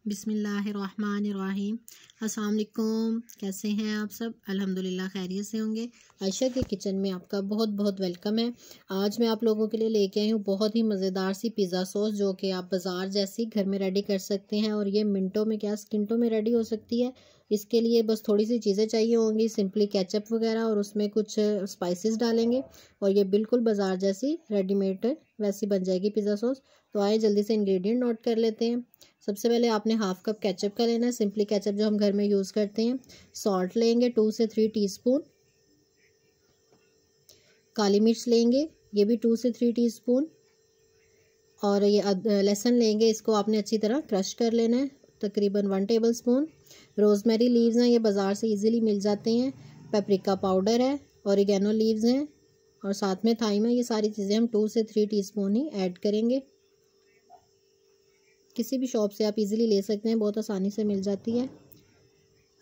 बिस्मिल्लाहिर्रहमानिर्रहीम। अस्सलाम वालेकुम। कैसे हैं आप सब? अल्हम्दुलिल्लाह खैरियत से होंगे। आयशा के किचन में आपका बहुत बहुत वेलकम है। आज मैं आप लोगों के लिए लेके आई हूँ बहुत ही मज़ेदार सी पिज़्ज़ा सॉस, जो कि आप बाज़ार जैसी घर में रेडी कर सकते हैं और ये मिनटों में क्या सेकंडों में रेडी हो सकती है। इसके लिए बस थोड़ी सी चीज़ें चाहिए होंगी, सिंपली केचप वगैरह, और उसमें कुछ स्पाइसेस डालेंगे और ये बिल्कुल बाज़ार जैसी रेडीमेड वैसी बन जाएगी पिज़्ज़ा सॉस। तो आइए जल्दी से इंग्रेडिएंट नोट कर लेते हैं। सबसे पहले आपने हाफ कप केचप का लेना है, सिंपली केचप जो हम घर में यूज़ करते हैं। सॉल्ट लेंगे 2 से 3 टीस्पून। काली मिर्च लेंगे, ये भी 2 से 3 टीस्पून। और ये लहसुन लेंगे, इसको आपने अच्छी तरह क्रश कर लेना है, तकरीबन 1 टेबलस्पून। रोज़मेरी लीव्स हैं, ये बाज़ार से इजीली मिल जाते हैं। पेपरिका पाउडर है, ऑरिगेनो लीव्स हैं और साथ में थाइम है। ये सारी चीज़ें हम 2 से 3 टीस्पून ही ऐड करेंगे। किसी भी शॉप से आप इजीली ले सकते हैं, बहुत आसानी से मिल जाती है।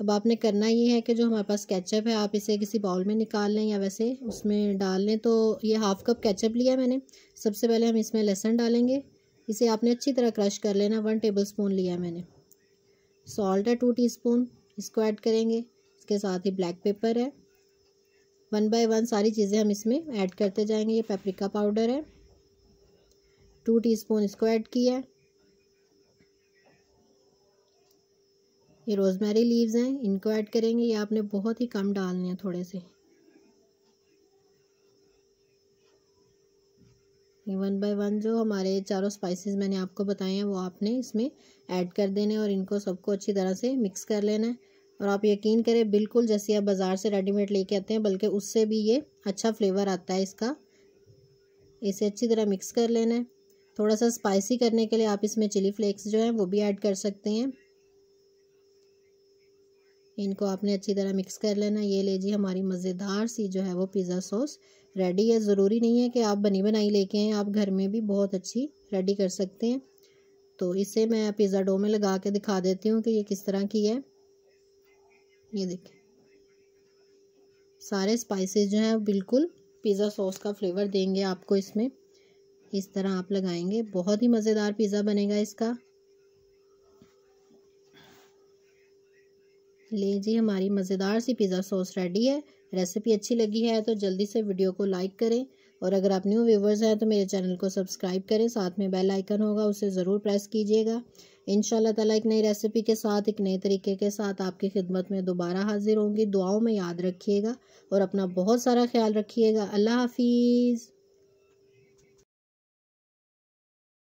अब आपने करना ये है कि जो हमारे पास केचप है, आप इसे किसी बाउल में निकाल लें या वैसे उसमें डाल लें। तो ये हाफ कप केचप लिया मैंने। सबसे पहले हम इसमें लहसुन डालेंगे, इसे आपने अच्छी तरह क्रश कर लेना। 1 टेबलस्पून लिया मैंने। सॉल्ट है 2 टीस्पून, इसको ऐड करेंगे। इसके साथ ही ब्लैक पेपर है। 1 बाय 1 सारी चीज़ें हम इसमें ऐड करते जाएंगे। ये पेपरिका पाउडर है 2 टीस्पून, इसको ऐड किया है। ये रोज़मेरी लीव्स हैं, इनको ऐड करेंगे। ये आपने बहुत ही कम डालने हैं, थोड़े से। ये 1 बाय 1 जो हमारे चारों स्पाइसेस मैंने आपको बताए हैं, वो आपने इसमें ऐड कर देने और इनको सबको अच्छी तरह से मिक्स कर लेना है। और आप यकीन करें, बिल्कुल जैसे आप बाज़ार से रेडीमेड लेके आते हैं, बल्कि उससे भी ये अच्छा फ्लेवर आता है इसका। इसे अच्छी तरह मिक्स कर लेना है। थोड़ा सा स्पाइसी करने के लिए आप इसमें चिली फ्लेक्स जो है वो भी ऐड कर सकते हैं। इनको आपने अच्छी तरह मिक्स कर लेना। ये लीजिए, हमारी मज़ेदार सी जो है वो पिज़्ज़ा सॉस रेडी है। ज़रूरी नहीं है कि आप बनी बनाई लेके आएँ, आप घर में भी बहुत अच्छी रेडी कर सकते हैं। तो इसे मैं पिज़्ज़ा डो में लगा के दिखा देती हूँ कि ये किस तरह की है। ये देखिए, सारे स्पाइसेस जो हैं बिल्कुल पिज़्ज़ा सॉस का फ्लेवर देंगे आपको इसमें। इस तरह आप लगाएंगे, बहुत ही मज़ेदार पिज़्ज़ा बनेगा इसका। लीजिए, हमारी मज़ेदार सी पिज़्ज़ा सॉस रेडी है। रेसिपी अच्छी लगी है तो जल्दी से वीडियो को लाइक करें, और अगर आप न्यू व्यूवर्स हैं तो मेरे चैनल को सब्सक्राइब करें। साथ में बेल आइकन होगा, उसे ज़रूर प्रेस कीजिएगा। इंशाल्लाह ताला एक नई रेसिपी के साथ, एक नए तरीके के साथ आपकी खिदमत में दोबारा हाजिर होंगी। दुआओं में याद रखिएगा और अपना बहुत सारा ख्याल रखिएगा। अल्लाह हाफिज़।